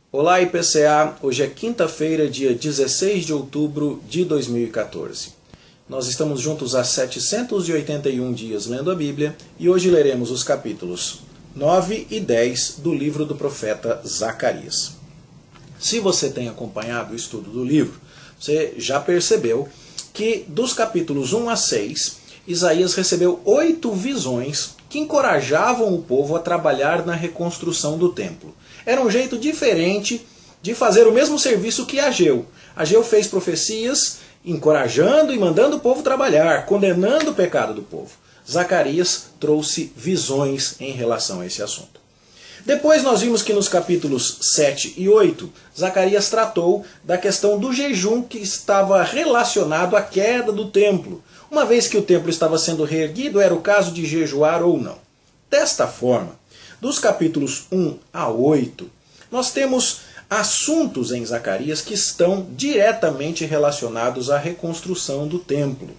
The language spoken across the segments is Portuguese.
Olá IPCA, hoje é quinta-feira, dia 16 de outubro de 2014. Nós estamos juntos há 781 dias lendo a Bíblia e hoje leremos os capítulos 9 e 10 do livro do profeta Zacarias. Se você tem acompanhado o estudo do livro, você já percebeu que dos capítulos 1 a 6, Isaías recebeu 8 visões que encorajavam o povo a trabalhar na reconstrução do templo. Era um jeito diferente de fazer o mesmo serviço que Ageu. Ageu fez profecias encorajando e mandando o povo trabalhar, condenando o pecado do povo. Zacarias trouxe visões em relação a esse assunto. Depois nós vimos que nos capítulos 7 e 8, Zacarias tratou da questão do jejum que estava relacionado à queda do templo. Uma vez que o templo estava sendo reerguido, era o caso de jejuar ou não. Desta forma, dos capítulos 1 a 8, nós temos assuntos em Zacarias que estão diretamente relacionados à reconstrução do templo.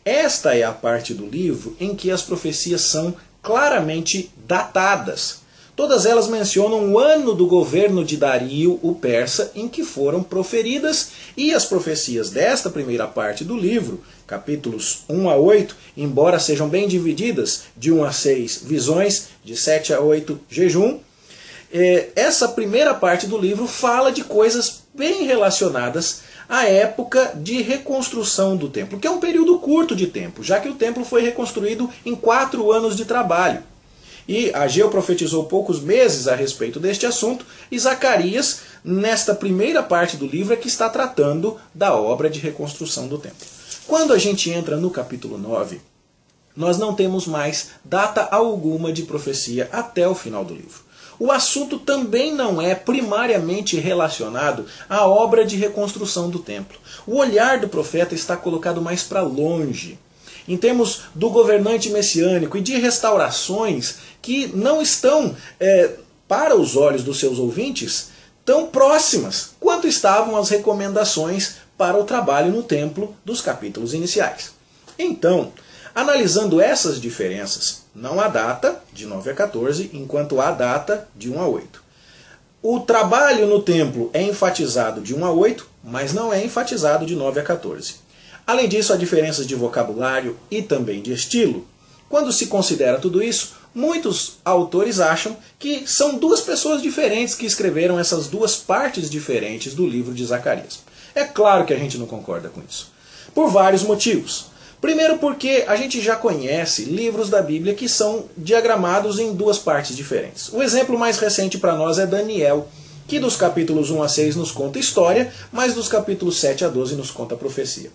Esta é a parte do livro em que as profecias são claramente datadas. Todas elas mencionam o ano do governo de Dario, o persa, em que foram proferidas, e as profecias desta primeira parte do livro, capítulos 1 a 8, embora sejam bem divididas, de 1 a 6 visões, de 7 a 8 jejum, essa primeira parte do livro fala de coisas bem relacionadas à época de reconstrução do templo, que é um período curto de tempo, já que o templo foi reconstruído em 4 anos de trabalho. E Ageu profetizou poucos meses a respeito deste assunto, e Zacarias, nesta primeira parte do livro, é que está tratando da obra de reconstrução do templo. Quando a gente entra no capítulo 9, nós não temos mais data alguma de profecia até o final do livro. O assunto também não é primariamente relacionado à obra de reconstrução do templo. O olhar do profeta está colocado mais para longe, em termos do governante messiânico e de restaurações que não estão, para os olhos dos seus ouvintes, tão próximas quanto estavam as recomendações para o trabalho no templo dos capítulos iniciais. Então, analisando essas diferenças, não há data de 9 a 14, enquanto há data de 1 a 8. O trabalho no templo é enfatizado de 1 a 8, mas não é enfatizado de 9 a 14. Além disso, há diferenças de vocabulário e também de estilo. Quando se considera tudo isso, muitos autores acham que são duas pessoas diferentes que escreveram essas duas partes diferentes do livro de Zacarias. É claro que a gente não concorda com isso, por vários motivos. Primeiro porque a gente já conhece livros da Bíblia que são diagramados em duas partes diferentes. O exemplo mais recente para nós é Daniel, que dos capítulos 1 a 6 nos conta história, mas dos capítulos 7 a 12 nos conta profecia.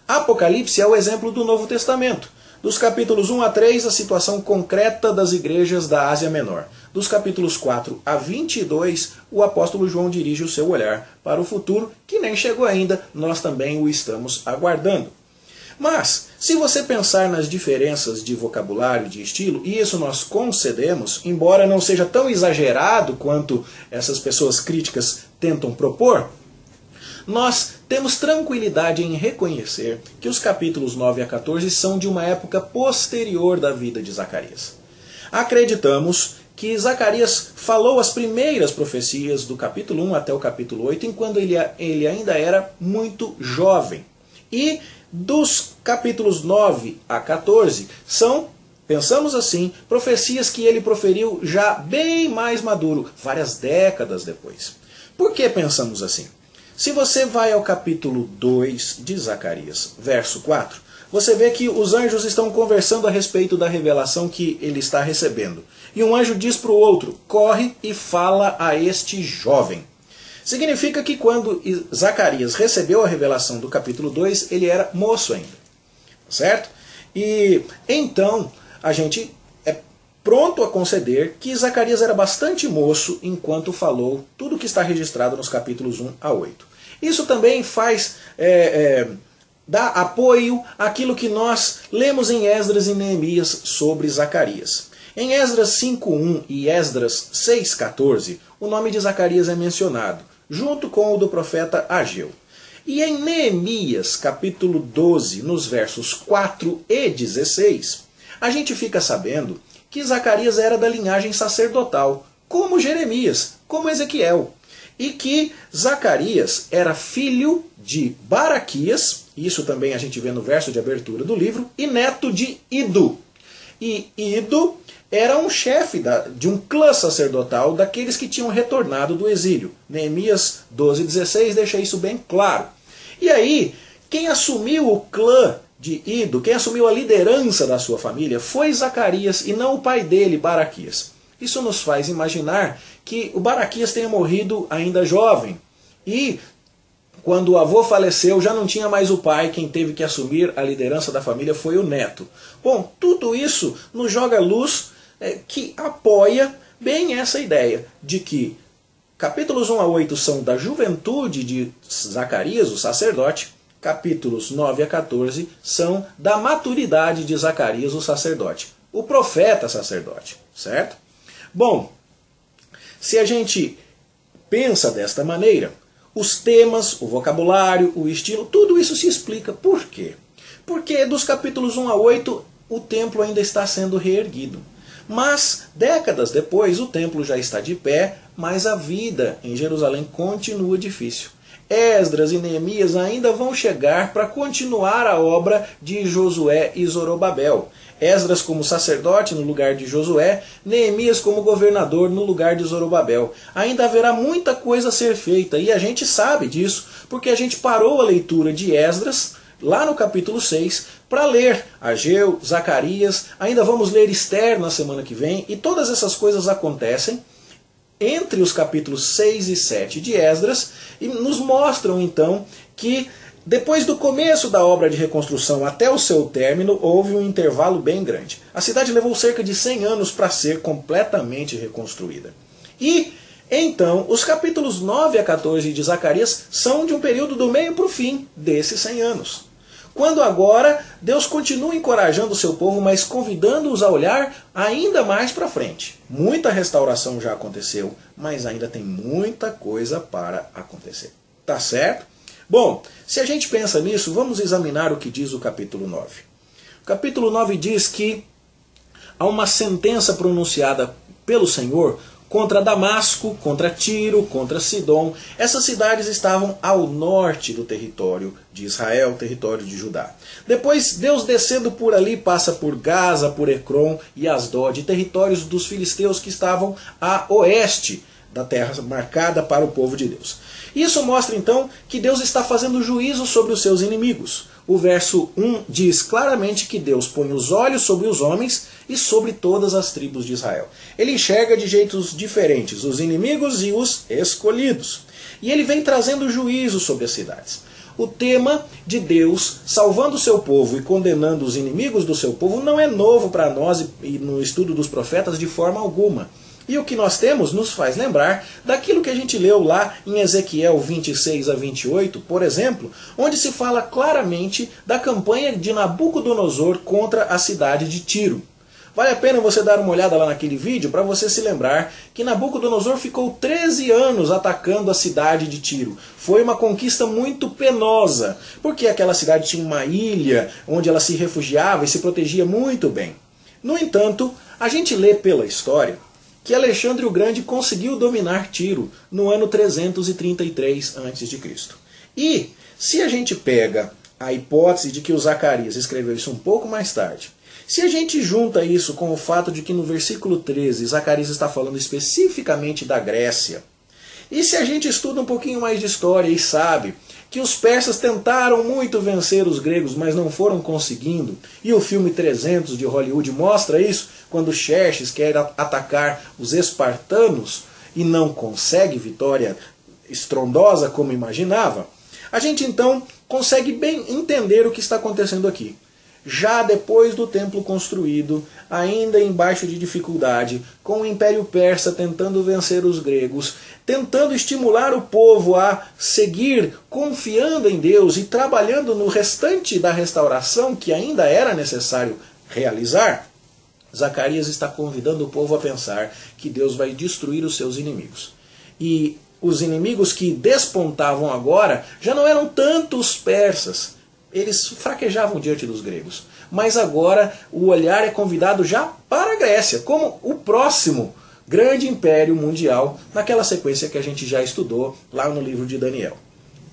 Apocalipse é o exemplo do Novo Testamento. Dos capítulos 1 a 3, a situação concreta das igrejas da Ásia Menor. Dos capítulos 4 a 22, o apóstolo João dirige o seu olhar para o futuro, que nem chegou ainda, nós também o estamos aguardando. Mas, se você pensar nas diferenças de vocabulário e de estilo, e isso nós concedemos, embora não seja tão exagerado quanto essas pessoas críticas tentam propor, nós temos tranquilidade em reconhecer que os capítulos 9 a 14 são de uma época posterior da vida de Zacarias. Acreditamos que Zacarias falou as primeiras profecias do capítulo 1 até o capítulo 8, enquanto ele ainda era muito jovem. E dos capítulos 9 a 14 são, pensamos assim, profecias que ele proferiu já bem mais maduro, várias décadas depois. Por que pensamos assim? Se você vai ao capítulo 2 de Zacarias, verso 4, você vê que os anjos estão conversando a respeito da revelação que ele está recebendo. E um anjo diz para o outro, corre e fala a este jovem. Significa que quando Zacarias recebeu a revelação do capítulo 2, ele era moço ainda. Certo? E então a gente é pronto a conceder que Zacarias era bastante moço enquanto falou tudo que está registrado nos capítulos 1 a 8. Isso também faz dar apoio àquilo que nós lemos em Esdras e Neemias sobre Zacarias. Em Esdras 5.1 e Esdras 6.14, o nome de Zacarias é mencionado, junto com o do profeta Ageu. E em Neemias, capítulo 12, nos versos 4 e 16, a gente fica sabendo que Zacarias era da linhagem sacerdotal, como Jeremias, como Ezequiel. e que Zacarias era filho de Baraquias, isso também a gente vê no verso de abertura do livro, e neto de Ido. E Ido era um chefe de um clã sacerdotal daqueles que tinham retornado do exílio. Neemias 12:16 deixa isso bem claro. E aí, quem assumiu o clã de Ido, quem assumiu a liderança da sua família, foi Zacarias e não o pai dele, Baraquias. Isso nos faz imaginar que o Baraquias tenha morrido ainda jovem. E quando o avô faleceu, já não tinha mais o pai, quem teve que assumir a liderança da família foi o neto. Bom, tudo isso nos joga luz que apoia bem essa ideia de que capítulos 1 a 8 são da juventude de Zacarias, o sacerdote, capítulos 9 a 14 são da maturidade de Zacarias, o sacerdote, o profeta sacerdote, certo? Bom, se a gente pensa desta maneira, os temas, o vocabulário, o estilo, tudo isso se explica. Por quê? Porque dos capítulos 1 a 8 o templo ainda está sendo reerguido. Mas, décadas depois, o templo já está de pé, mas a vida em Jerusalém continua difícil. Esdras e Neemias ainda vão chegar para continuar a obra de Josué e Zorobabel. Esdras como sacerdote no lugar de Josué, Neemias como governador no lugar de Zorobabel. Ainda haverá muita coisa a ser feita e a gente sabe disso, porque a gente parou a leitura de Esdras lá no capítulo 6 para ler Ageu, Zacarias, ainda vamos ler Esther na semana que vem, e todas essas coisas acontecem entre os capítulos 6 e 7 de Esdras e nos mostram então que depois do começo da obra de reconstrução até o seu término, houve um intervalo bem grande. A cidade levou cerca de 100 anos para ser completamente reconstruída. E, então, os capítulos 9 a 14 de Zacarias são de um período do meio para o fim desses 100 anos. Quando agora Deus continua encorajando o seu povo, mas convidando-os a olhar ainda mais para frente. Muita restauração já aconteceu, mas ainda tem muita coisa para acontecer. Tá certo? Bom, se a gente pensa nisso, vamos examinar o que diz o capítulo 9. O capítulo 9 diz que há uma sentença pronunciada pelo Senhor contra Damasco, contra Tiro, contra Sidom. Essas cidades estavam ao norte do território de Israel, território de Judá. Depois, Deus descendo por ali, passa por Gaza, por Ecrom e Asdod, territórios dos filisteus que estavam a oeste da terra marcada para o povo de Deus. Isso mostra então que Deus está fazendo juízo sobre os seus inimigos. O verso 1 diz claramente que Deus põe os olhos sobre os homens e sobre todas as tribos de Israel. Ele enxerga de jeitos diferentes os inimigos e os escolhidos. E ele vem trazendo juízo sobre as cidades. O tema de Deus salvando o seu povo e condenando os inimigos do seu povo não é novo para nós e no estudo dos profetas de forma alguma. E o que nós temos nos faz lembrar daquilo que a gente leu lá em Ezequiel 26 a 28, por exemplo, onde se fala claramente da campanha de Nabucodonosor contra a cidade de Tiro. Vale a pena você dar uma olhada lá naquele vídeo para você se lembrar que Nabucodonosor ficou 13 anos atacando a cidade de Tiro. Foi uma conquista muito penosa, porque aquela cidade tinha uma ilha onde ela se refugiava e se protegia muito bem. No entanto, a gente lê pela história que Alexandre o Grande conseguiu dominar Tiro no ano 333 a.C. E se a gente pega a hipótese de que o Zacarias escreveu isso um pouco mais tarde, se a gente junta isso com o fato de que no versículo 13 Zacarias está falando especificamente da Grécia, e se a gente estuda um pouquinho mais de história e sabe que os persas tentaram muito vencer os gregos, mas não foram conseguindo, e o filme 300 de Hollywood mostra isso, quando Xerxes quer atacar os espartanos e não consegue vitória estrondosa como imaginava, a gente então consegue bem entender o que está acontecendo aqui. Já depois do templo construído, ainda embaixo de dificuldade, com o Império Persa tentando vencer os gregos, tentando estimular o povo a seguir confiando em Deus e trabalhando no restante da restauração que ainda era necessário realizar, Zacarias está convidando o povo a pensar que Deus vai destruir os seus inimigos. E os inimigos que despontavam agora já não eram tanto os persas. Eles fraquejavam diante dos gregos. Mas agora o olhar é convidado já para a Grécia, como o próximo grande império mundial, naquela sequência que a gente já estudou lá no livro de Daniel.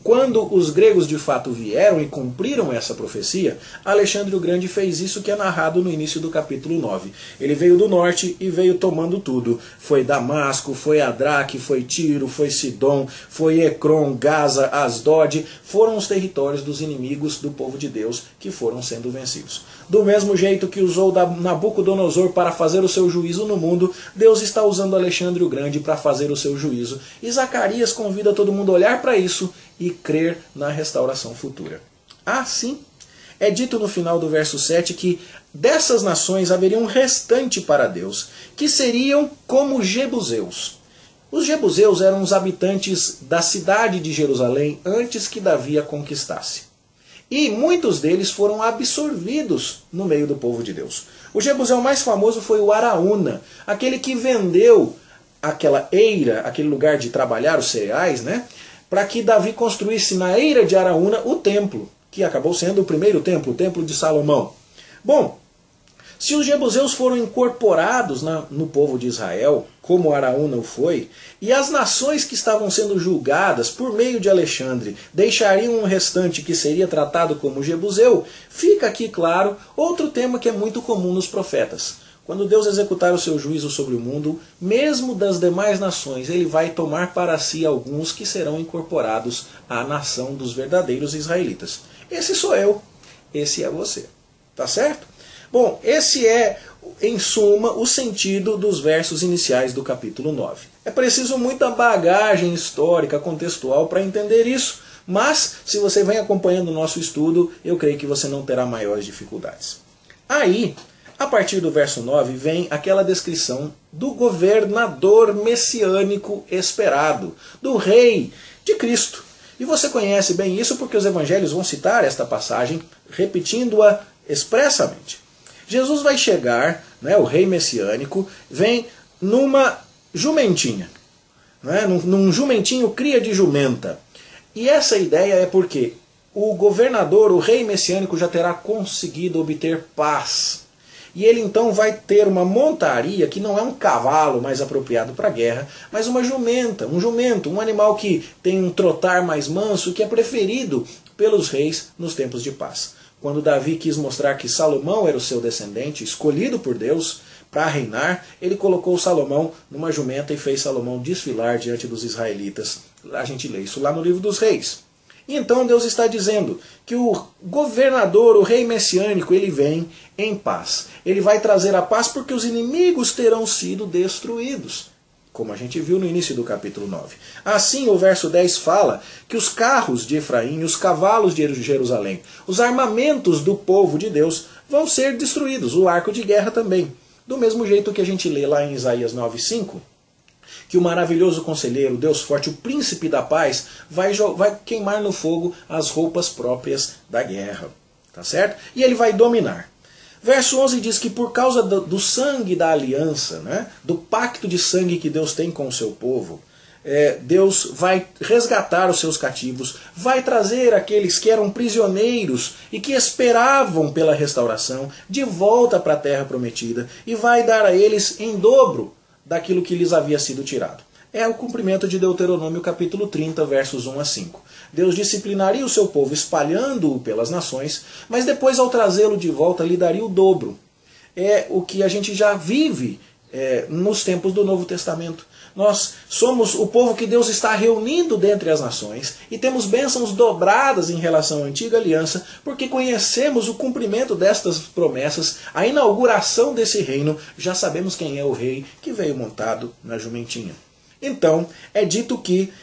Quando os gregos de fato vieram e cumpriram essa profecia, Alexandre o Grande fez isso que é narrado no início do capítulo 9. Ele veio do norte e veio tomando tudo. Foi Damasco, foi Adraque, foi Tiro, foi Sidom, foi Ecrom, Gaza, Asdod. Foram os territórios dos inimigos do povo de Deus que foram sendo vencidos. Do mesmo jeito que usou Nabucodonosor para fazer o seu juízo no mundo, Deus está usando Alexandre o Grande para fazer o seu juízo. E Zacarias convida todo mundo a olhar para isso e crer na restauração futura. Assim, é dito no final do verso 7 que dessas nações haveria um restante para Deus, que seriam como jebuseus. Os jebuseus eram os habitantes da cidade de Jerusalém antes que Davi a conquistasse. E muitos deles foram absorvidos no meio do povo de Deus. O jebuseu mais famoso foi o Araúna, aquele que vendeu aquela eira, aquele lugar de trabalhar os cereais, né? Para que Davi construísse na eira de Araúna o templo, que acabou sendo o primeiro templo, o templo de Salomão. Bom, se os jebuseus foram incorporados no povo de Israel, como Araúna o foi, e as nações que estavam sendo julgadas por meio de Alexandre deixariam um restante que seria tratado como jebuseu, fica aqui claro outro tema que é muito comum nos profetas. Quando Deus executar o seu juízo sobre o mundo, mesmo das demais nações, ele vai tomar para si alguns que serão incorporados à nação dos verdadeiros israelitas. Esse sou eu, esse é você. Tá certo? Bom, esse é, em suma, o sentido dos versos iniciais do capítulo 9. É preciso muita bagagem histórica, contextual para entender isso, mas se você vem acompanhando o nosso estudo, eu creio que você não terá maiores dificuldades. Aí, a partir do verso 9, vem aquela descrição do governador messiânico esperado, do rei de Cristo. E você conhece bem isso porque os evangelhos vão citar esta passagem, repetindo-a expressamente. Jesus vai chegar, né, o rei messiânico, vem numa jumentinha, né, num jumentinho cria de jumenta. E essa ideia é porque o governador, o rei messiânico, já terá conseguido obter paz. E ele então vai ter uma montaria que não é um cavalo mais apropriado para a guerra, mas uma jumenta, um jumento, um animal que tem um trotar mais manso, que é preferido pelos reis nos tempos de paz. Quando Davi quis mostrar que Salomão era o seu descendente, escolhido por Deus para reinar, ele colocou Salomão numa jumenta e fez Salomão desfilar diante dos israelitas. A gente lê isso lá no livro dos reis. E então Deus está dizendo que o governador, o rei messiânico, ele vem em paz. Ele vai trazer a paz porque os inimigos terão sido destruídos, como a gente viu no início do capítulo 9. Assim, o verso 10 fala que os carros de Efraim, os cavalos de Jerusalém, os armamentos do povo de Deus vão ser destruídos, o arco de guerra também. Do mesmo jeito que a gente lê lá em Isaías 9,5, que o maravilhoso conselheiro, Deus forte, o príncipe da paz, vai queimar no fogo as roupas próprias da guerra. Tá certo? E ele vai dominar. Verso 11 diz que por causa do sangue da aliança, né, do pacto de sangue que Deus tem com o seu povo, Deus vai resgatar os seus cativos, vai trazer aqueles que eram prisioneiros e que esperavam pela restauração de volta para a terra prometida e vai dar a eles em dobro daquilo que lhes havia sido tirado. É o cumprimento de Deuteronômio capítulo 30, versos 1 a 5. Deus disciplinaria o seu povo espalhando-o pelas nações, mas depois ao trazê-lo de volta lhe daria o dobro. É o que a gente já vive nos tempos do Novo Testamento. Nós somos o povo que Deus está reunindo dentre as nações e temos bênçãos dobradas em relação à antiga aliança, porque conhecemos o cumprimento destas promessas, a inauguração desse reino, já sabemos quem é o rei que veio montado na jumentinha. Então, é dito que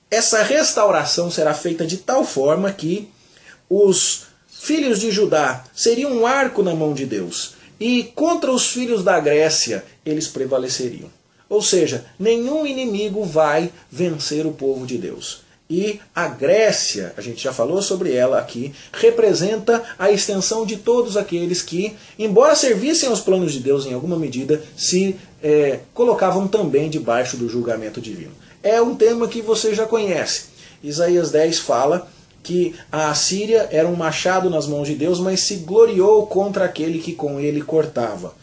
essa restauração será feita de tal forma que os filhos de Judá seriam um arco na mão de Deus, e contra os filhos da Grécia eles prevaleceriam. Ou seja, nenhum inimigo vai vencer o povo de Deus. E a Grécia, a gente já falou sobre ela aqui, representa a extensão de todos aqueles que, embora servissem aos planos de Deus em alguma medida, se colocavam também debaixo do julgamento divino. É um tema que você já conhece. Isaías 10 fala que a Assíria era um machado nas mãos de Deus, mas se gloriou contra aquele que com ele cortava.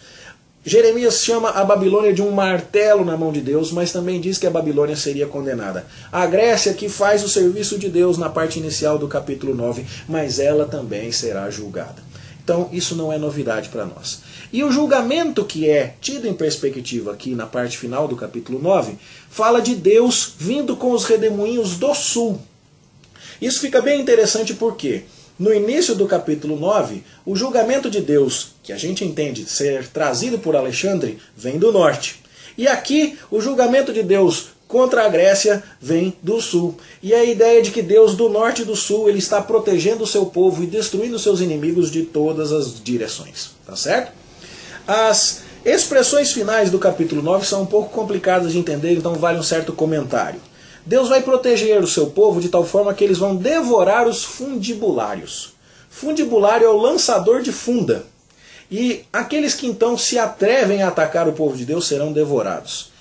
Jeremias chama a Babilônia de um martelo na mão de Deus, mas também diz que a Babilônia seria condenada. A Grécia que faz o serviço de Deus na parte inicial do capítulo 9, mas ela também será julgada. Então isso não é novidade para nós. E o julgamento que é tido em perspectiva aqui na parte final do capítulo 9, fala de Deus vindo com os redemoinhos do sul. Isso fica bem interessante porque no início do capítulo 9, o julgamento de Deus, que a gente entende ser trazido por Alexandre, vem do norte. E aqui, o julgamento de Deus contra a Grécia vem do sul. E a ideia de que Deus do norte e do sul ele está protegendo o seu povo e destruindo seus inimigos de todas as direções. Tá certo? As expressões finais do capítulo 9 são um pouco complicadas de entender, então vale um certo comentário. Deus vai proteger o seu povo de tal forma que eles vão devorar os fundibulários. Fundibulário é o lançador de funda. E aqueles que então se atrevem a atacar o povo de Deus serão devorados.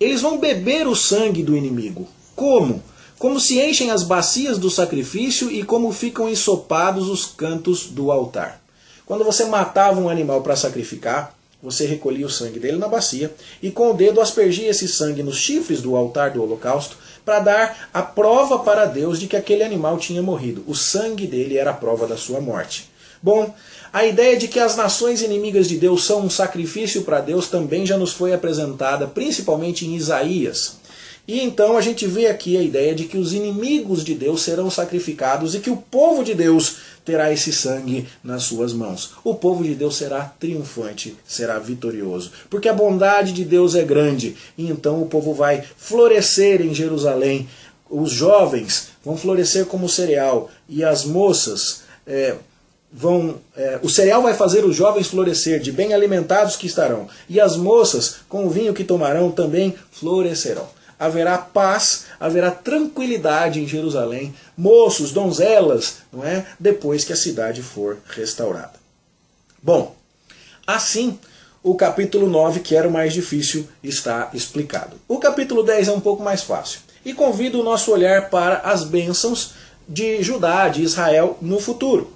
Eles vão beber o sangue do inimigo. Como? Como se enchem as bacias do sacrifício e como ficam ensopados os cantos do altar. Quando você matava um animal para sacrificar, você recolhia o sangue dele na bacia e com o dedo aspergia esse sangue nos chifres do altar do holocausto para dar a prova para Deus de que aquele animal tinha morrido. O sangue dele era a prova da sua morte. Bom, a ideia de que as nações inimigas de Deus são um sacrifício para Deus também já nos foi apresentada, principalmente em Isaías. E então a gente vê aqui a ideia de que os inimigos de Deus serão sacrificados e que o povo de Deus terá esse sangue nas suas mãos. O povo de Deus será triunfante, será vitorioso. Porque a bondade de Deus é grande e então o povo vai florescer em Jerusalém. Os jovens vão florescer como cereal e as moças o cereal vai fazer os jovens florescer, de bem alimentados que estarão. E as moças, com o vinho que tomarão, também florescerão. Haverá paz, haverá tranquilidade em Jerusalém, moços, donzelas, não é? Depois que a cidade for restaurada. Bom, assim o capítulo 9, que era o mais difícil, está explicado. O capítulo 10 é um pouco mais fácil. E convido o nosso olhar para as bênçãos de Judá, de Israel, no futuro.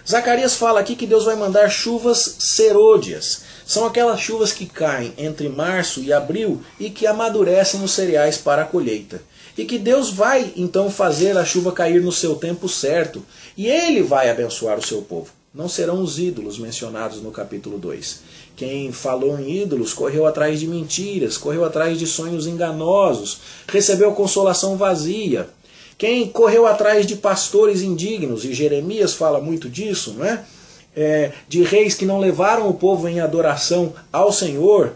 Zacarias fala aqui que Deus vai mandar chuvas serôdias. São aquelas chuvas que caem entre março e abril e que amadurecem os cereais para a colheita. E que Deus vai então fazer a chuva cair no seu tempo certo. E Ele vai abençoar o seu povo. Não serão os ídolos mencionados no capítulo 2. Quem falou em ídolos correu atrás de mentiras, correu atrás de sonhos enganosos, recebeu consolação vazia. Quem correu atrás de pastores indignos, e Jeremias fala muito disso, não é? De reis que não levaram o povo em adoração ao Senhor,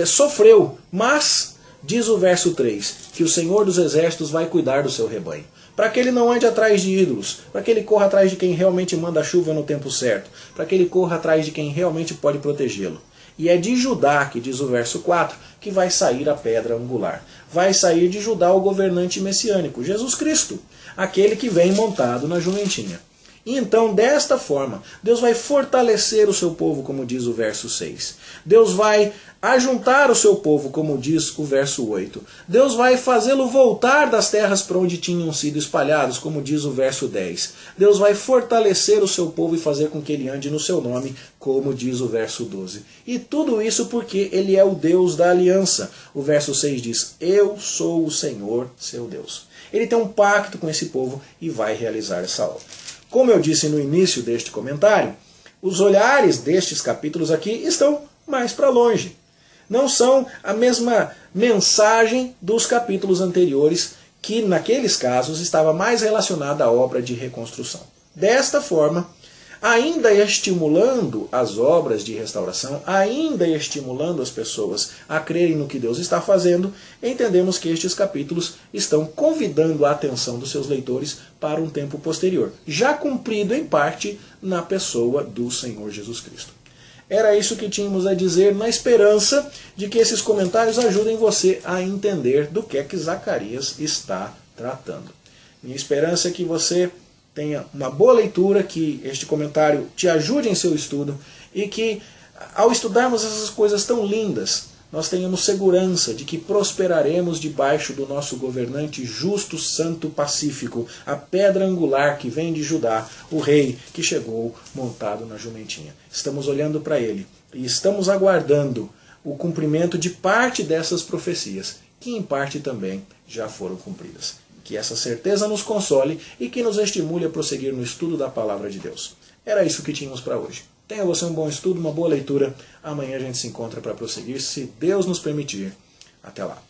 sofreu. Mas, diz o verso 3, que o Senhor dos Exércitos vai cuidar do seu rebanho. Para que ele não ande atrás de ídolos, para que ele corra atrás de quem realmente manda a chuva no tempo certo, para que ele corra atrás de quem realmente pode protegê-lo. E é de Judá, que diz o verso 4, que vai sair a pedra angular. Vai sair de Judá o governante messiânico, Jesus Cristo, aquele que vem montado na jumentinha. E então, desta forma, Deus vai fortalecer o seu povo, como diz o verso 6. Deus vai ajuntar o seu povo, como diz o verso 8. Deus vai fazê-lo voltar das terras para onde tinham sido espalhados, como diz o verso 10. Deus vai fortalecer o seu povo e fazer com que ele ande no seu nome, como diz o verso 12. E tudo isso porque ele é o Deus da aliança. O verso 6 diz, eu sou o Senhor, seu Deus. Ele tem um pacto com esse povo e vai realizar essa obra. Como eu disse no início deste comentário, os olhares destes capítulos aqui estão mais para longe. Não são a mesma mensagem dos capítulos anteriores, que naqueles casos estava mais relacionada à obra de reconstrução. Desta forma, ainda estimulando as obras de restauração, ainda estimulando as pessoas a crerem no que Deus está fazendo, entendemos que estes capítulos estão convidando a atenção dos seus leitores para um tempo posterior, já cumprido em parte na pessoa do Senhor Jesus Cristo. Era isso que tínhamos a dizer, na esperança de que esses comentários ajudem você a entender do que é que Zacarias está tratando. Minha esperança é que você tenha uma boa leitura, que este comentário te ajude em seu estudo e que, ao estudarmos essas coisas tão lindas, nós tenhamos segurança de que prosperaremos debaixo do nosso governante justo, santo, pacífico, a pedra angular que vem de Judá, o rei que chegou montado na jumentinha. Estamos olhando para ele e estamos aguardando o cumprimento de parte dessas profecias, que em parte também já foram cumpridas. Que essa certeza nos console e que nos estimule a prosseguir no estudo da Palavra de Deus. Era isso que tínhamos para hoje. Tenha você um bom estudo, uma boa leitura. Amanhã a gente se encontra para prosseguir, se Deus nos permitir. Até lá.